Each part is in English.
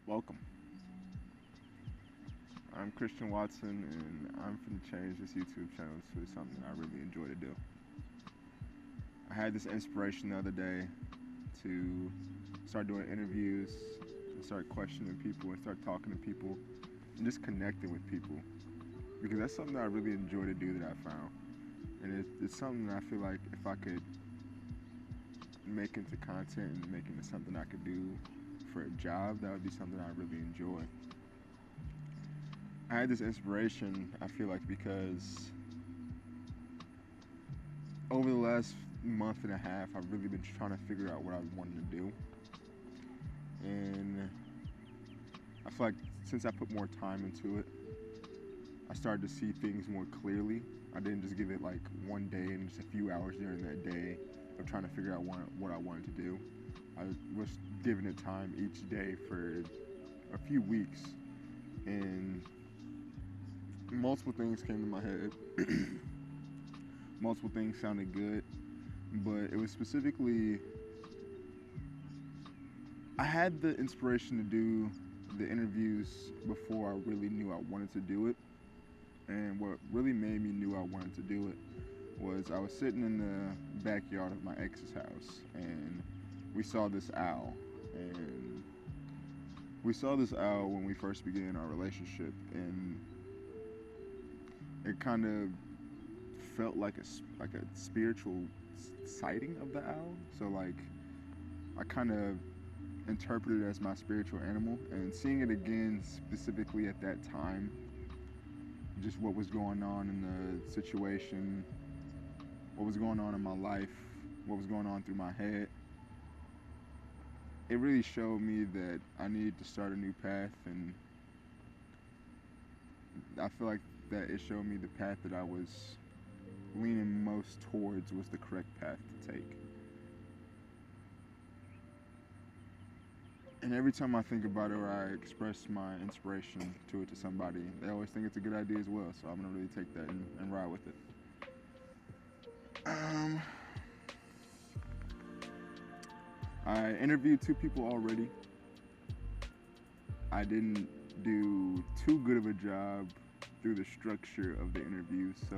Welcome. I'm Christian Watson, and I'm finna change this YouTube channel to something I really enjoy to do. I had this inspiration the other day to start doing interviews, and start questioning people, and start talking to people, and just connecting with people. Because that's something that I really enjoy to do that I found. And it's something that I feel like if I could make into content and make into something I could do for a job, that would be something I really enjoy. I had this inspiration, I feel like, because over the last month and a half, I've really been trying to figure out what I wanted to do. And I feel like since I put more time into it, I started to see things more clearly. I didn't just give it like one day and just a few hours during that day of trying to figure out what I wanted to do. I was giving it time each day for a few weeks, and multiple things came to my head. Multiple things sounded good, but it was specifically I had the inspiration to do the interviews before I really knew I wanted to do it. And what really made me knew I wanted to do it was I was sitting in the backyard of my ex's house, and we saw this owl. And we saw this owl when we first began our relationship, and it kind of felt like a spiritual sighting of the owl. So like I kind of interpreted it as my spiritual animal, and seeing it again specifically at that time, just what was going on in the situation, what was going on in my life, what was going on through my head, it really showed me that I needed to start a new path. And I feel like that it showed me the path that I was leaning most towards was the correct path to take. And every time I think about it or I express my inspiration to it to somebody, they always think it's a good idea as well. So I'm gonna really take that and ride with it. Um, I interviewed two people already. I didn't do too good of a job through the structure of the interview, so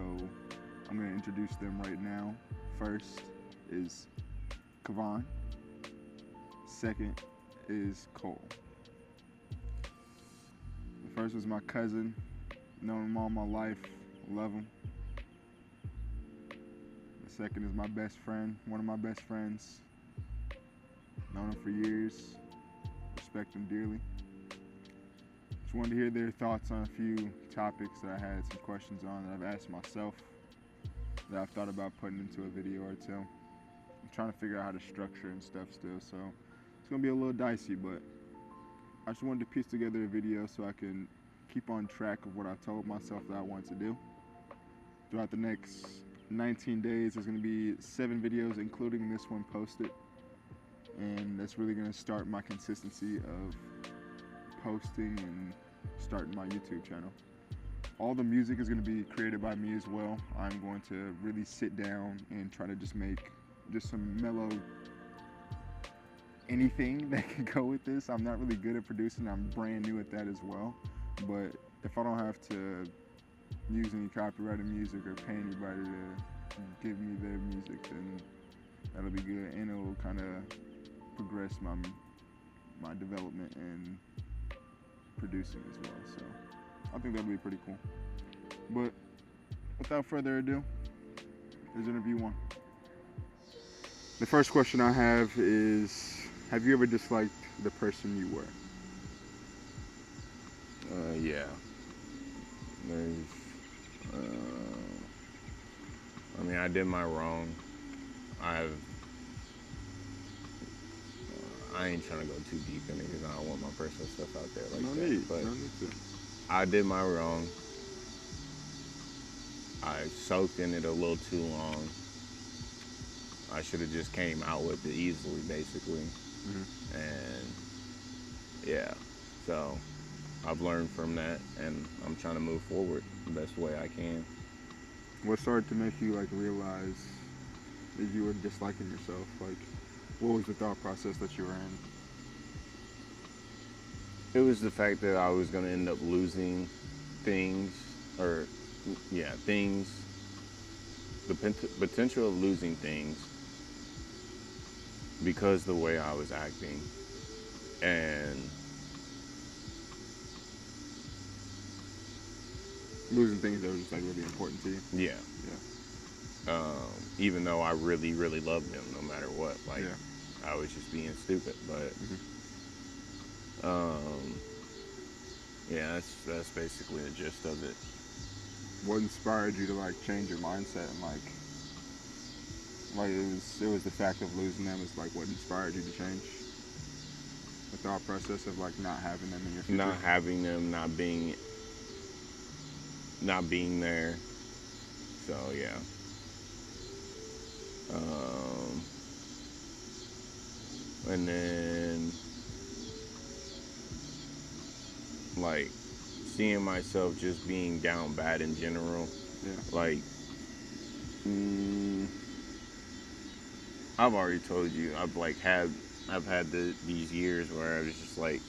I'm gonna introduce them right now. First is Kavan. Second is Cole. The first was my cousin. Known him all my life. Love him. The second is my best friend. One of my best friends. Known him for years. Respect him dearly. Just wanted to hear their thoughts on a few topics that I had some questions on that I've asked myself, that I've thought about putting into a video or two. I'm trying to figure out how to structure and stuff still, so it's gonna be a little dicey, but I just wanted to piece together a video so I can keep on track of what I told myself that I wanted to do. Throughout the next 19 days, there's gonna be 7 videos, including this one posted, and that's really gonna start my consistency of posting and starting my YouTube channel. All the music is going to be created by me as well. I'm going to really sit down and try to just make just some mellow anything that can go with this. I'm not really good at producing. I'm brand new at that as well. But if I don't have to use any copyrighted music or pay anybody to give me their music, then that'll be good. And it'll kind of progress my development and producing as well. So I think that'll be pretty cool. But without further ado, here's interview 1. The first question I have is, have you ever disliked the person you were? Yeah. There's, I did my wrong. I ain't trying to go too deep in it because I don't want my personal stuff out there like No that. need. But No need to. I did my wrong. I soaked in it a little too long. I should have just came out with it easily, basically. Mm-hmm. And yeah, so I've learned from that, and I'm trying to move forward the best way I can. What started to make you like realize that you were disliking yourself? Like, what was the thought process that you were in? It was the fact that I was gonna end up losing things, or yeah, things. The potential of losing things because the way I was acting, and Losing things that were just like really important to you. yeah, Yeah. even though I really, really loved him, no matter what. Like, Yeah. I was just being stupid, but yeah, that's basically the gist of it. What inspired you to like change your mindset and like it was the fact of losing them is like what inspired you to change the thought process of like not having them in your future? Not having them, not being there. So yeah. And then like seeing myself just being down bad in general. Yeah. Like, I've already told you, I've had these years where I was just like,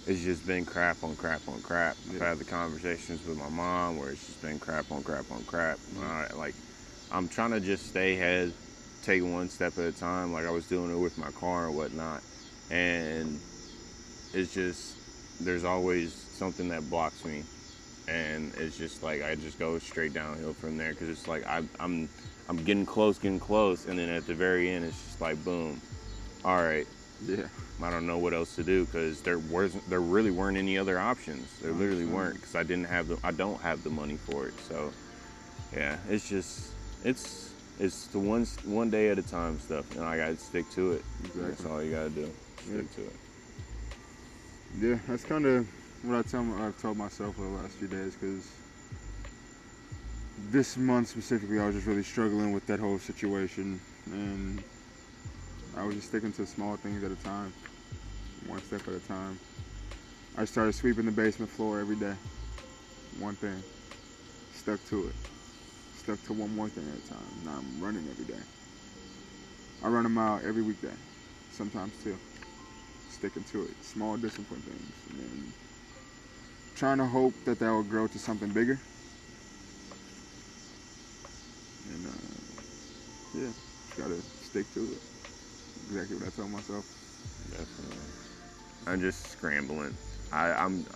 it's just been crap on crap on crap. Yeah. I've had the conversations with my mom where it's just been crap on crap on crap. Like, I'm trying to just stay ahead, take one step at a time, like I was doing it with my car and whatnot. And it's just, there's always something that blocks me. And it's just like, I just go straight downhill from there. Cause it's like, I'm getting close. And then at the very end, it's just like, boom. All right. Yeah. I don't know what else to do, because there really weren't any other options. There literally weren't, because I don't have the money for it. So yeah, it's just, it's the one day at a time stuff, and I gotta stick to it. Exactly. That's all you gotta do. Stick to it. Yeah, that's kind of what I've told myself for the last few days, because this month specifically, I was just really struggling with that whole situation, and I was just sticking to small things at a time, one step at a time. I started sweeping the basement floor every day. One thing. Stuck to it. Stuck to one more thing at a time. Now I'm running every day. I run a mile every weekday. Sometimes two. Sticking to it. Small discipline things. And then trying to hope that will grow to something bigger. And yeah, just gotta stick to it. Exactly what I told myself. Definitely. I'm just scrambling. I'm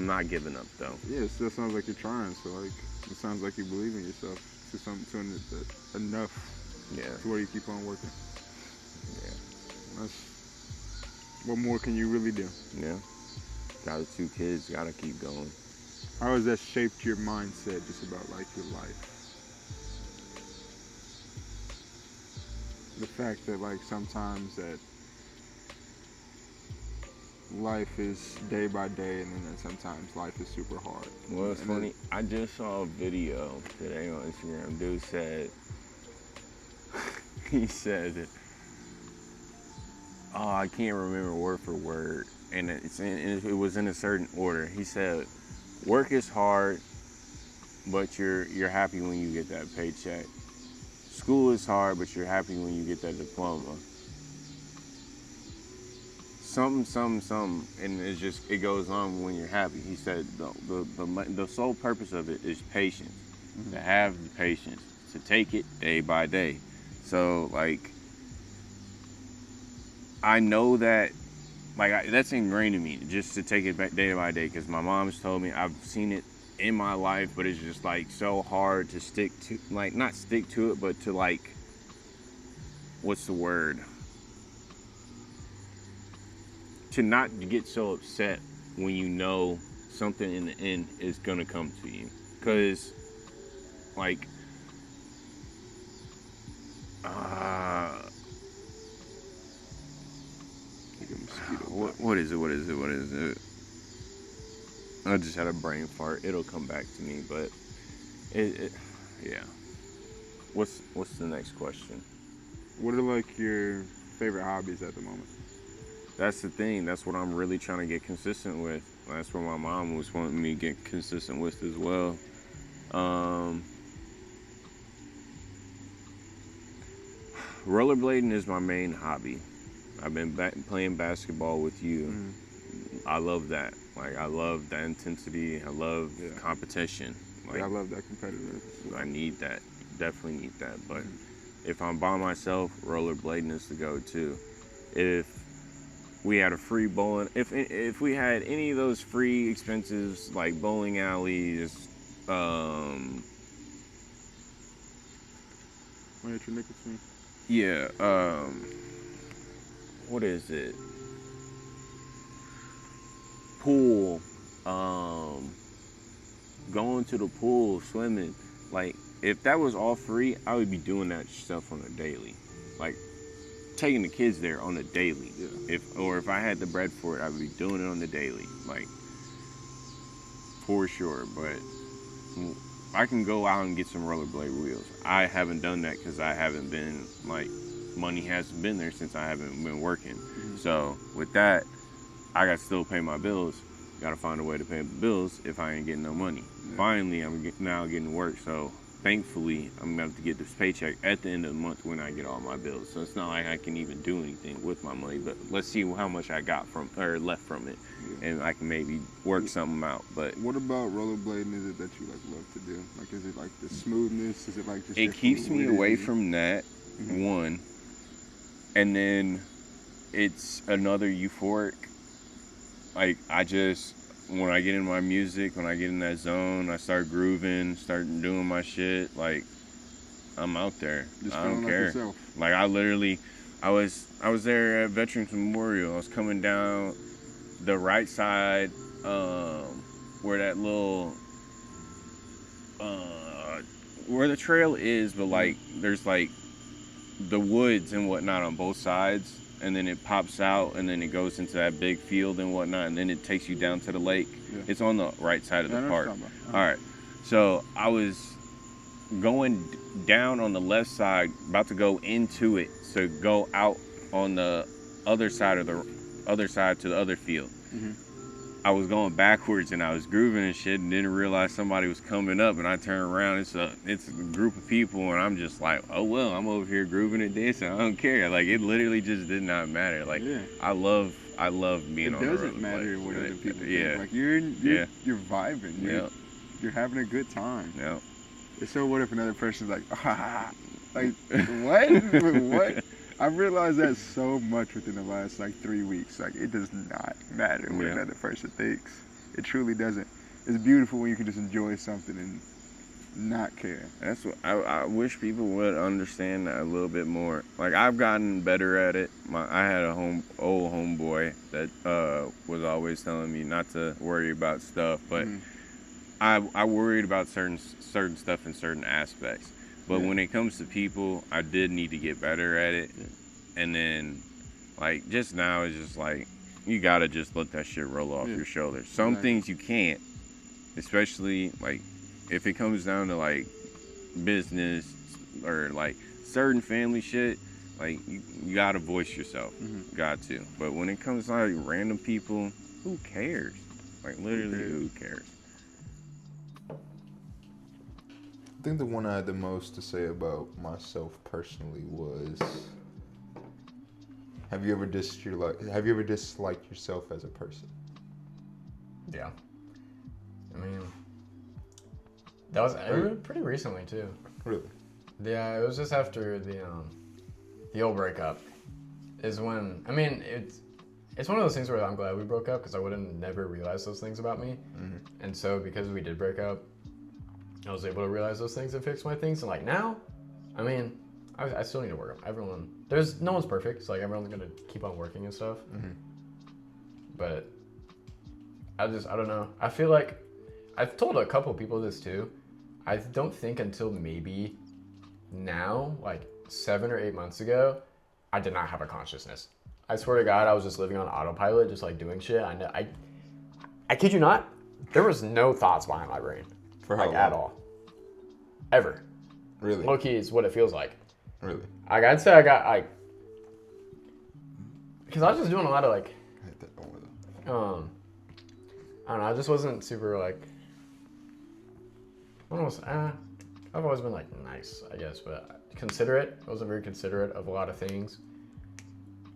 not giving up though. Yeah, it still sounds like you're trying. So like, it sounds like you believe in yourself to enough. Yeah. To where you keep on working. Yeah. What more can you really do? Yeah. Got 2 kids. Gotta keep going. How has that shaped your mindset just about like your life? The fact that like sometimes that life is day by day, and then sometimes life is super hard. Well, it's funny. I just saw a video today on Instagram. Dude said, he said, oh, I can't remember word for word, and it was in a certain order. He said, work is hard, but you're happy when you get that paycheck. School is hard, but you're happy when you get that diploma. Something, and it goes on when you're happy. He said the sole purpose of it is patience. Mm-hmm. To have the patience to take it day by day. So like, I know that, like, that's ingrained in me, just to take it back day by day, because my mom's told me, I've seen it in my life, but it's just like so hard to stick to, like, not stick to it, but to like, what's the word? To not get so upset when you know something in the end is gonna come to you. Cause like, what is it? I just had a brain fart. It'll come back to me, but yeah. What's the next question? What are like your favorite hobbies at the moment? That's the thing. That's what I'm really trying to get consistent with. That's what my mom was wanting me to get consistent with as well. Rollerblading is my main hobby. I've been playing basketball with you. Mm-hmm. I love that. Like, I love that intensity. I love Yeah. competition. Like, Yeah, I love that competitive. I need that. Definitely need that. But if I'm by myself, rollerblading is the go-to. If we had a free bowling, if we had any of those free expenses like bowling alleys, Miniature Nicholson. yeah, what is it? Pool, going to the pool, swimming. Like, if that was all free, I would be doing that stuff on a daily. Like, taking the kids there on a daily. Yeah. If I had the bread for it, I would be doing it on the daily. Like, for sure. But I can go out and get some rollerblade wheels. I haven't done that because I haven't been, like, money hasn't been there since I haven't been working. So with that, I got to still pay my bills. Got to find a way to pay the bills if I ain't getting no money. Yeah. Finally, I'm now getting to work. So thankfully, I'm going to have to get this paycheck at the end of the month when I get all my bills. So it's not like I can even do anything with my money. But let's see how much I got left from it. Yeah. And I can maybe work something out. But what about rollerblading is it that you like love to do? Like, is it like the smoothness? Is it like just it keeps me away from that, one. And then it's another euphoric. Like, when I get in my music, when I get in that zone, I start grooving, start doing my shit, like, I'm out there. Just I don't care. yourself. Like, I was there at Veterans Memorial. I was coming down the right side, where that little, where the trail is, but, like, there's, like, the woods and whatnot on both sides. And then it pops out, and then it goes into that big field and whatnot, and then it takes you down to the lake. Yeah. It's on the right side of the park. All right. So I was going down on the left side, about to go into it, so go out on the other side to the other field. I was going backwards, and I was grooving and shit, and didn't realize somebody was coming up, and I turned around. It's a group of people, and I'm just like, oh well, I'm over here grooving and dancing. I don't care. Like, it literally just did not matter. Like, yeah. I love being on the road. It doesn't matter what other people think. Like, you're vibing. You're having a good time. Yeah. So what if another person's like, like what? What? I realized that so much within the last, like, 3 weeks. Like, it does not matter what another person thinks. It truly doesn't. It's beautiful when you can just enjoy something and not care. That's what I wish people would understand that a little bit more. Like, I've gotten better at it. I had a old homeboy that was always telling me not to worry about stuff, but I worried about certain stuff in certain aspects. But when it comes to people, I did need to get better at it. And then, like, just now, it's just like, you gotta just let that shit roll off your shoulders. Some things you can't, especially, like, if it comes down to, like, business or, like, certain family shit, like, you gotta voice yourself. Got to. But when it comes to, like, random people, who cares? Like, literally, who cares? I think the one I had the most to say about myself personally was, have you ever disliked yourself as a person? Yeah. I mean, that was pretty recently too. Really? Yeah, it was just after the old breakup. Is when, I mean, it's one of those things where I'm glad we broke up because I would have never realized those things about me. And so because we did break up, I was able to realize those things and fix my things. And, like, now, I mean, I still need to work on. No one's perfect. So, like, everyone's gonna keep on working and stuff. But I don't know. I feel like I've told a couple people this too. I don't think until maybe now, like 7 or 8 months ago, I did not have a consciousness. I swear to God, I was just living on autopilot, just like doing shit. I kid you not, there was no thoughts behind my brain. For how long? At all. Ever. Really? Low-key is what it feels like. Really? Like, I'd say I got, like, because I was just doing a lot of, like, I don't know, I just wasn't super, like, I've always been, like, nice, I guess, but considerate. I wasn't very considerate of a lot of things,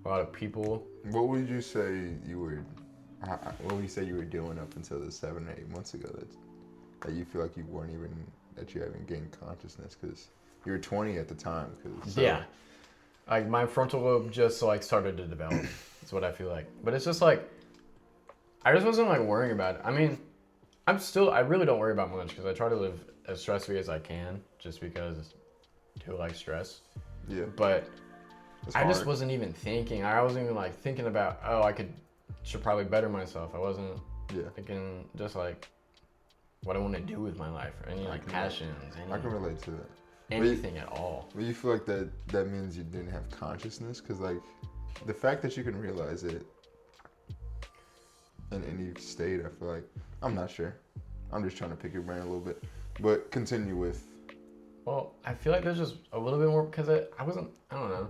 a lot of people. What would you say you were what would you say you were doing up until the 7 or 8 months ago that you feel like you weren't even, that you haven't gained consciousness? Because you were 20 at the time. Yeah. Like my frontal lobe just like started to develop. That's what I feel like. But it's just like, I just wasn't like worrying about it. I mean, I really don't worry about much because I try to live as stress-free as I can just because I do like stress. Yeah. But It's I just hard. wasn't even thinking. I wasn't even like thinking about, should probably better myself. I wasn't Yeah. thinking just like what I want to do with my life or any like passions, I can relate to that. anything at all. But you feel like that means you didn't have consciousness? Because, like, the fact that you can realize it in any state, I feel like, I'm not sure. I'm just trying to pick your brain a little bit. But continue with. Well, I feel like there's just a little bit more because I don't know.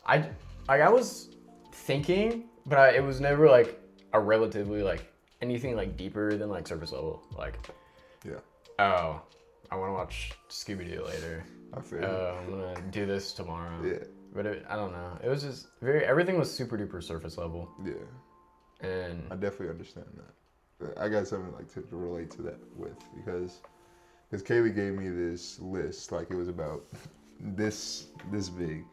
I was thinking, but it was never like a relatively like anything like deeper than like surface level. Like, Yeah. oh, I want to watch Scooby-Doo later. I feel I'm gonna do this tomorrow. Yeah. But I don't know. It was just everything was super duper surface level. Yeah. And I definitely understand that. I got something like to relate to that with because Kaylee gave me this list, like it was about this big,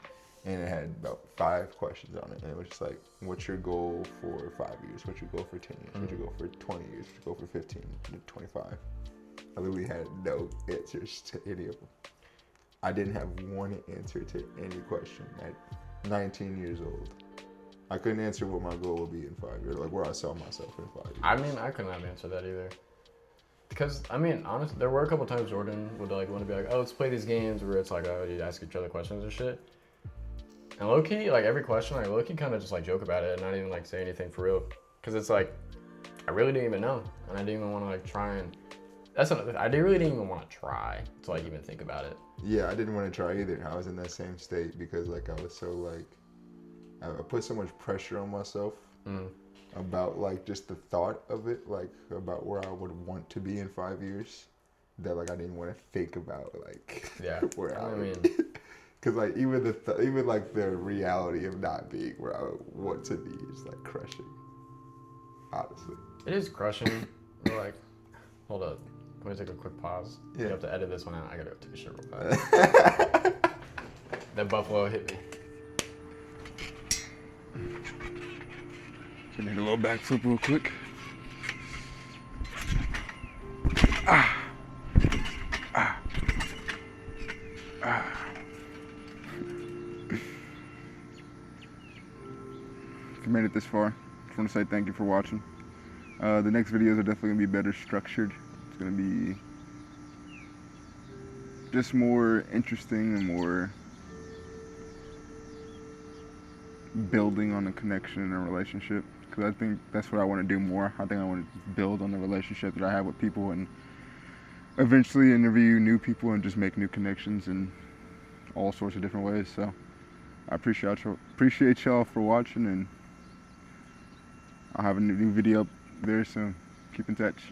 and it had about 5 questions on it, and it was just like, what's your goal for 5 years? What's your goal for 10 years? What's your goal for 20 years? What's your goal for 15 to 25? I literally had no answers to any of them. I didn't have one answer to any question at 19 years old. I couldn't answer what my goal would be in 5 years, like where I saw myself in 5 years. I mean, I couldn't have answered that either. Because, I mean, honestly, there were a couple times Jordan would like want to be like, oh, let's play these games where it's like, oh, you ask each other questions and shit. And low-key, like every question, like low-key kind of just like joke about it and not even like say anything for real. Because it's like, I really didn't even know. And I didn't even want to like try and, I really didn't even want to try to like even think about it. Yeah, I didn't want to try either. I was in that same state because like I was so like, I put so much pressure on myself about like just the thought of it, like about where I would want to be in 5 years, that like I didn't want to think about like where I would be. Because like even like the reality of not being where I want to be is like crushing. Honestly, it is crushing. We're like, hold up, can we take a quick pause? Yeah. You have to edit this one out. I gotta go take a shit real fast. That buffalo hit me. Gonna hit a little backflip real quick. If you made it this far, just want to say thank you for watching. The next videos are definitely gonna be better structured. It's gonna be just more interesting and more building on a connection and a relationship, because I think that's what I want to do more. I think I want to build on the relationship that I have with people and eventually interview new people and just make new connections in all sorts of different ways. So I appreciate y'all for watching, and I'll have a new video up there soon. Keep in touch.